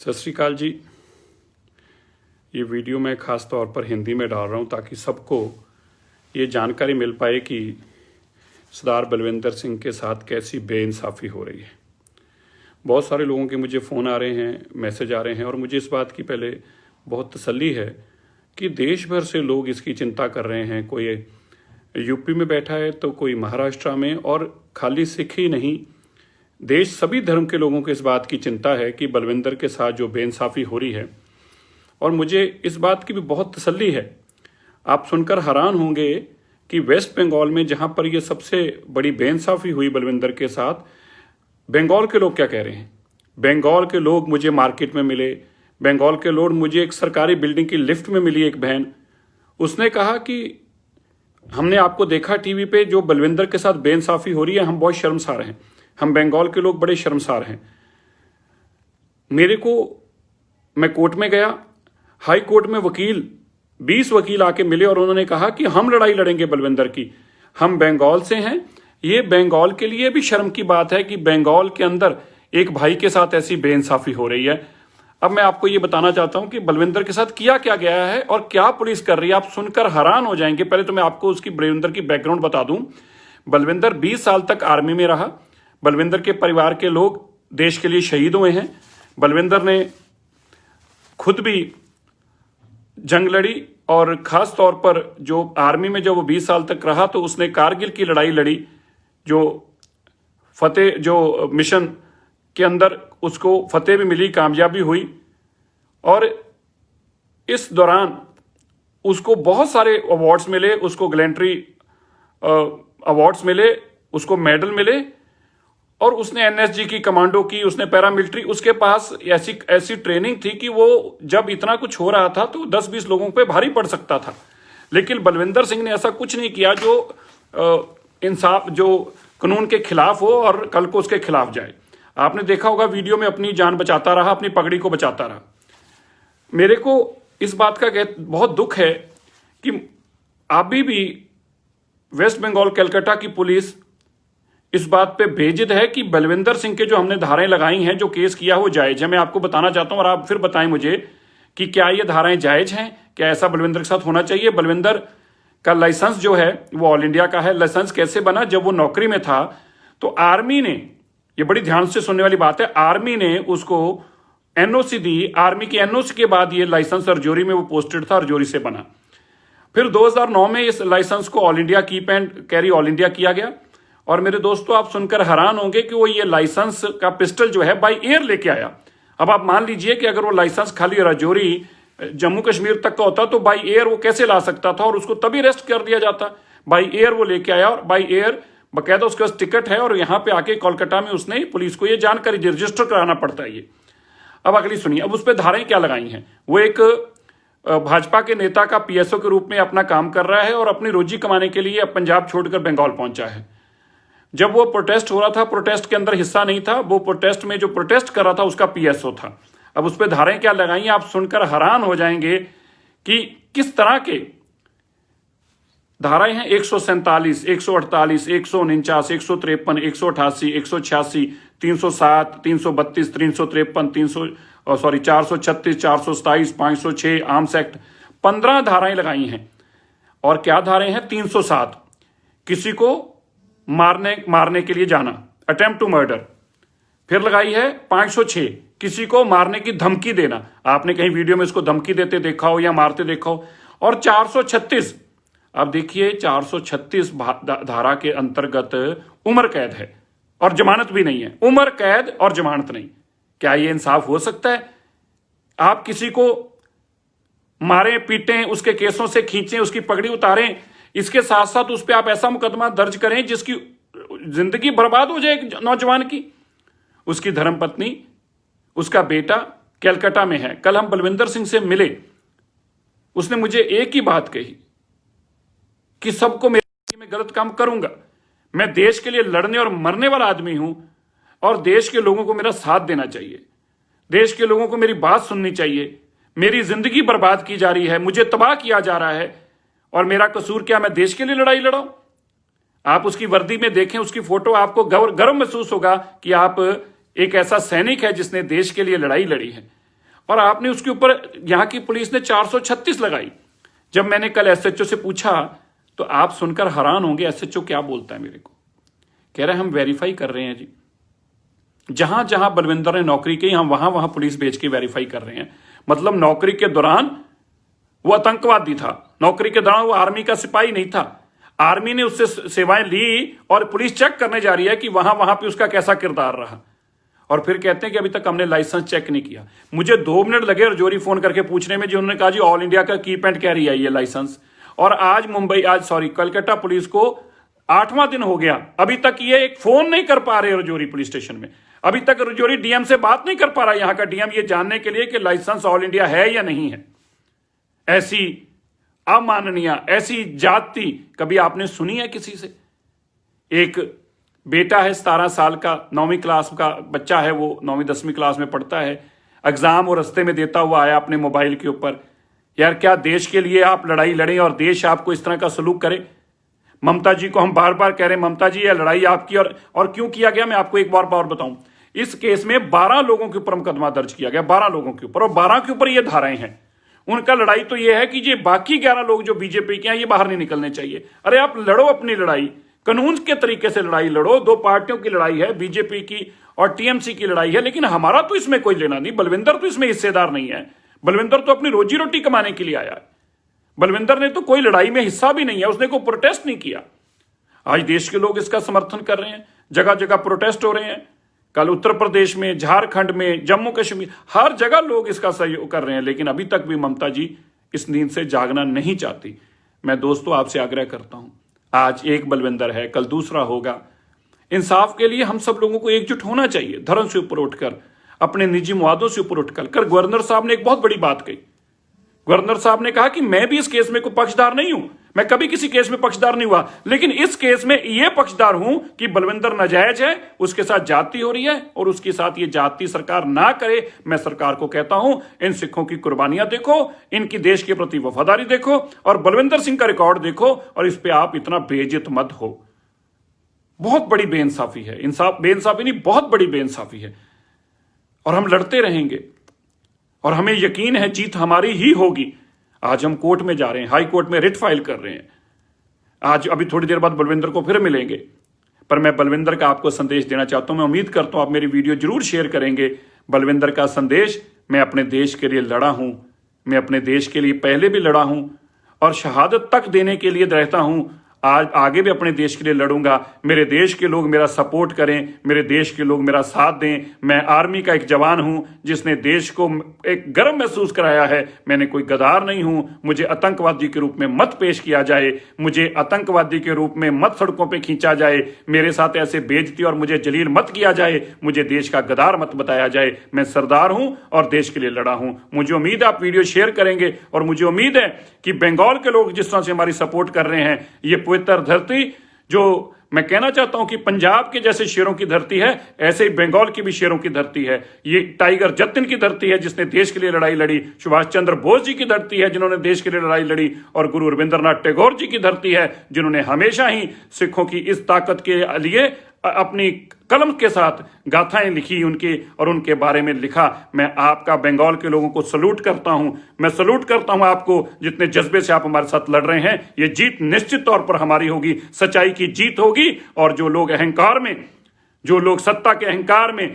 सत श्री अकाल जी। ये वीडियो मैं ख़ास तौर पर हिंदी में डाल रहा हूँ ताकि सबको ये जानकारी मिल पाए कि सरदार बलविंदर सिंह के साथ कैसी बेइंसाफ़ी हो रही है। बहुत सारे लोगों के मुझे फ़ोन आ रहे हैं, मैसेज आ रहे हैं और मुझे इस बात की पहले बहुत तसल्ली है कि देश भर से लोग इसकी चिंता कर रहे हैं। कोई यूपी में बैठा है तो कोई महाराष्ट्र में, और खाली सिख ही नहीं, देश सभी धर्म के लोगों को इस बात की चिंता है कि बलविंदर के साथ जो बेइंसाफ़ी हो रही है। और मुझे इस बात की भी बहुत तसल्ली है, आप सुनकर हैरान होंगे कि वेस्ट बंगाल में जहां पर यह सबसे बड़ी बेइंसाफ़ी हुई बलविंदर के साथ, बंगाल के लोग क्या कह रहे हैं। बंगाल के लोग मुझे मार्केट में मिले, बंगाल के लोग मुझे एक सरकारी बिल्डिंग की लिफ्ट में मिली एक बहन, उसने कहा कि हमने आपको देखा टीवी पे, जो बलविंदर के साथ बेइंसाफ़ी हो रही है, हम बहुत शर्मसार हैं, हम बंगाल के लोग बड़े शर्मसार हैं। मैं कोर्ट में गया, हाई कोर्ट में 20 वकील आके मिले और उन्होंने कहा कि हम लड़ाई लड़ेंगे बलविंदर की, हम बंगाल से हैं। ये बंगाल के लिए भी शर्म की बात है कि बंगाल के अंदर एक भाई के साथ ऐसी बेइंसाफ़ी हो रही है। अब मैं आपको ये बताना चाहता हूं कि बलविंदर के साथ किया क्या गया है और क्या पुलिस कर रही है, आप सुनकर हैरान हो जाएंगे। पहले तो मैं आपको उसकी बलविंदर की बैकग्राउंड बता दूं। बलविंदर 20 साल तक आर्मी में रहा। बलविंदर के परिवार के लोग देश के लिए शहीद हुए हैं। बलविंदर ने खुद भी जंग लड़ी और ख़ास तौर पर जो आर्मी में जब वो 20 साल तक रहा तो उसने कारगिल की लड़ाई लड़ी, जो मिशन के अंदर उसको फतेह भी मिली, कामयाबी हुई। और इस दौरान उसको बहुत सारे अवार्ड्स मिले, उसको गैलेंट्री अवार्ड्स मिले, उसको मेडल मिले। और उसने एनएसजी की, कमांडो की, उसने पैरामिलिट्री, उसके पास ऐसी ट्रेनिंग थी कि वो जब इतना कुछ हो रहा था तो 10-20 लोगों पे भारी पड़ सकता था। लेकिन बलविंदर सिंह ने ऐसा कुछ नहीं किया जो इंसाफ, जो कानून के खिलाफ हो और कल को उसके खिलाफ जाए। आपने देखा होगा वीडियो में अपनी जान बचाता रहा, अपनी पगड़ी को बचाता रहा। मेरे को इस बात का बहुत दुख है कि अभी भी वेस्ट बंगाल कलकत्ता की पुलिस इस बात पे बेजिद है कि बलविंदर सिंह के जो हमने धाराएं लगाई हैं, जो केस किया वो जायज है। मैं आपको बताना चाहता हूं और आप फिर बताएं मुझे कि क्या ये धाराएं जायज हैं, क्या ऐसा बलविंदर के साथ होना चाहिए। बलविंदर का लाइसेंस जो है वो ऑल इंडिया का है। लाइसेंस कैसे बना? जब वो नौकरी में था तो आर्मी ने, ये बड़ी ध्यान से सुनने वाली बात है, आर्मी ने उसको एनओसी दी। आर्मी की एनओसी के बाद ये लाइसेंस रजौरी में वो पोस्टेड था, रजौरी से बना। फिर 2009 में इस लाइसेंस को all India keep and carry all India किया गया। और मेरे दोस्तों, आप सुनकर हैरान होंगे कि वो ये लाइसेंस का पिस्टल जो है बाई एयर लेके आया। अब आप मान लीजिए कि अगर वो लाइसेंस खाली रजौरी, जम्मू कश्मीर तक का होता तो बाई एयर वो कैसे ला सकता था, और उसको तभी अरेस्ट कर दिया जाता। बाई एयर वो लेके आया और बाई एयर बाकायदा उसके पास टिकट है, और यहां पे आके कोलकाता में उसने पुलिस को ये जानकारी दी, रजिस्टर कराना पड़ता है ये। अब अगली सुनिए, अब उस पर धाराएं क्या लगाई हैं। वो एक भाजपा के नेता का पीएसओ के रूप में अपना काम कर रहा है और अपनी रोजी कमाने के लिए पंजाब छोड़कर बंगाल पहुंचा है। जब वो प्रोटेस्ट हो रहा था, प्रोटेस्ट के अंदर हिस्सा नहीं था, वो प्रोटेस्ट में जो प्रोटेस्ट कर रहा था उसका पीएसओ था। अब उस पर धाराएं क्या लगाई, आप सुनकर हैरान हो जाएंगे कि किस तरह के धाराएं हैं। 147, 148, 149, 153, 188, 186, 307, 332, 353, 436, 427, 506 आर्म्स एक्ट, 15 धाराएं लगाई हैं। और क्या धाराएं हैं? 307 किसी को मारने के लिए जाना, अटेम्प्ट टू मर्डर। फिर लगाई है 506 किसी को मारने की धमकी देना, आपने कहीं वीडियो में इसको धमकी देते देखा हो या मारते देखा हो। और 436, अब देखिए 436 धारा के अंतर्गत उम्र कैद है और जमानत भी नहीं है। उम्र कैद और जमानत नहीं, क्या ये इंसाफ हो सकता है? आप किसी को मारें, पीटें, उसके केसों से खींचें, उसकी पगड़ी उतारें, इसके साथ साथ उस पर आप ऐसा मुकदमा दर्ज करें जिसकी जिंदगी बर्बाद हो जाए एक नौजवान की। उसकी धर्मपत्नी, उसका बेटा कलकत्ता में है। कल हम बलविंदर सिंह से मिले, उसने मुझे एक ही बात कही कि सबको मैं गलत काम करूंगा, मैं देश के लिए लड़ने और मरने वाला आदमी हूं और देश के लोगों को मेरा साथ देना चाहिए, देश के लोगों को मेरी बात सुननी चाहिए। मेरी जिंदगी बर्बाद की जा रही है, मुझे तबाह किया जा रहा है, और मेरा कसूर क्या, मैं देश के लिए लड़ाई लड़ाऊं? आप उसकी वर्दी में देखें, उसकी फोटो, आपको गर्व महसूस होगा कि आप एक ऐसा सैनिक है जिसने देश के लिए लड़ाई लड़ी है। और आपने उसके ऊपर यहां की पुलिस ने 436 लगाई। जब मैंने कल एसएचओ से पूछा तो आप सुनकर हैरान होंगे, एसएचओ क्या बोलता है मेरे को, कह रहे हैं हम वेरीफाई कर रहे हैं जी, जहां जहां बलविंदर ने नौकरी की हम वहां वहां पुलिस भेज के वेरीफाई कर रहे हैं। मतलब नौकरी के दौरान वो आतंकवादी था, नौकरी के दौरान वो आर्मी का सिपाही नहीं था, आर्मी ने उससे सेवाएं ली और पुलिस चेक करने जा रही है कि वहां वहां पे उसका कैसा किरदार रहा। और फिर कहते हैं कि अभी तक हमने लाइसेंस चेक नहीं किया। मुझे 2 मिनट लगे रजौरी फोन करके पूछने में, जी उन्होंने कहा जी ऑल इंडिया का कीप एंड कैरी है ये लाइसेंस। और आज कलकत्ता पुलिस को 8वां दिन हो गया, अभी तक ये एक फोन नहीं कर पा रहे रजौरी पुलिस स्टेशन में। अभी तक रजौरी डीएम से बात नहीं कर पा रहा यहां का डीएम ये जानने के लिए कि लाइसेंस ऑल इंडिया है या नहीं है। ऐसी अमाननीय, ऐसी जाति कभी आपने सुनी है किसी से? एक बेटा है 17 साल का, 9वीं क्लास का बच्चा है, वो 9वीं 10वीं क्लास में पढ़ता है, एग्जाम वो रस्ते में देता हुआ आया अपने मोबाइल के ऊपर। यार क्या देश के लिए आप लड़ाई लड़ें और देश आपको इस तरह का सलूक करे? ममता जी को हम बार बार कह रहे हैं, ममता जी यह लड़ाई आपकी और क्यों किया गया, मैं आपको एक बार बताऊं। इस केस में 12 लोगों के ऊपर मुकदमा दर्ज किया गया, 12 लोगों के ऊपर, और 12 के ऊपर ये धाराएं हैं। उनका लड़ाई तो यह है कि ये बाकी 11 लोग जो बीजेपी के हैं ये बाहर नहीं निकलने चाहिए। अरे आप लड़ो अपनी लड़ाई, कानून के तरीके से लड़ाई लड़ो। 2 पार्टियों की लड़ाई है, बीजेपी की और टीएमसी की लड़ाई है, लेकिन हमारा तो इसमें कोई लेना नहीं। बलविंदर तो इसमें हिस्सेदार नहीं है, बलविंदर तो अपनी रोजी रोटी कमाने के लिए आया है। बलविंदर ने तो कोई लड़ाई में हिस्सा भी नहीं है, उसने कोई प्रोटेस्ट नहीं किया। आज देश के लोग इसका समर्थन कर रहे हैं, जगह जगह प्रोटेस्ट हो रहे हैं। कल उत्तर प्रदेश में, झारखंड में, जम्मू कश्मीर, हर जगह लोग इसका सहयोग कर रहे हैं, लेकिन अभी तक भी ममता जी इस नींद से जागना नहीं चाहती। मैं दोस्तों आपसे आग्रह करता हूं, आज एक बलविंदर है, कल दूसरा होगा। इंसाफ के लिए हम सब लोगों को एकजुट होना चाहिए, धर्म से ऊपर उठकर, अपने निजी मुआदों से ऊपर उठकर। कल गवर्नर साहब ने एक बहुत बड़ी बात कही। गवर्नर साहब ने कहा कि मैं भी इस केस में कोई पक्षधार नहीं हूं, मैं कभी किसी केस में पक्षधार नहीं हुआ, लेकिन इस केस में यह पक्षधार हूं कि बलविंदर नाजायज है, उसके साथ जाति हो रही है और उसके साथ ये जाति सरकार ना करे। मैं सरकार को कहता हूं, इन सिखों की कुर्बानियां देखो, इनकी देश के प्रति वफादारी देखो और बलविंदर सिंह का रिकॉर्ड देखो, और इस पर आप इतना बेइज्जत मत हो। बहुत बड़ी बेइंसाफी है, बेइंसाफी नहीं, बहुत बड़ी बेइंसाफी है। और हम लड़ते रहेंगे और हमें यकीन है जीत हमारी ही होगी। आज हम कोर्ट में जा रहे हैं, हाई कोर्ट में रिट फाइल कर रहे हैं। आज अभी थोड़ी देर बाद बलविंदर को फिर मिलेंगे, पर मैं बलविंदर का आपको संदेश देना चाहता हूं। मैं उम्मीद करता हूं आप मेरी वीडियो जरूर शेयर करेंगे। बलविंदर का संदेश, मैं अपने देश के लिए लड़ा हूं, मैं अपने देश के लिए पहले भी लड़ा हूं और शहादत तक देने के लिए रहता हूं। आज आगे भी अपने देश के लिए लड़ूंगा। मेरे देश के लोग मेरा सपोर्ट करें, मेरे देश के लोग मेरा साथ दें। मैं आर्मी का एक जवान हूं जिसने देश को एक गर्व महसूस कराया है। मैंने कोई गद्दार नहीं हूं। मुझे आतंकवादी के रूप में मत पेश किया जाए, मुझे आतंकवादी के रूप में मत सड़कों पे खींचा जाए, मेरे साथ ऐसे बेइज्जती और मुझे जलील मत किया जाए, मुझे देश का गद्दार मत बताया जाए। मैं सरदार हूं और देश के लिए लड़ा हूं। मुझे उम्मीद है आप वीडियो शेयर करेंगे और मुझे उम्मीद है कि बंगाल के लोग जिस तरह से हमारी सपोर्ट कर रहे हैं, ये पवित्र धरती, जो मैं कहना चाहता हूं कि पंजाब के जैसे शेरों की धरती है, ऐसे ही बंगाल की भी शेरों की धरती है। ये टाइगर जतिन की धरती है जिसने देश के लिए लड़ाई लड़ी, सुभाष चंद्र बोस जी की धरती है जिन्होंने देश के लिए लड़ाई लड़ी, और गुरु रविंद्रनाथ टैगोर जी की धरती है जिन्होंने हमेशा ही सिखों की इस ताकत के लिए अपनी कलम के साथ गाथाएं लिखी उनकी और उनके बारे में लिखा। मैं आपका बंगाल के लोगों को सलूट करता हूं। मैं सलूट करता हूं आपको, जितने जज्बे से आप हमारे साथ लड़ रहे हैं। ये जीत निश्चित तौर पर हमारी होगी, सच्चाई की जीत होगी। और जो लोग अहंकार में, जो लोग सत्ता के अहंकार में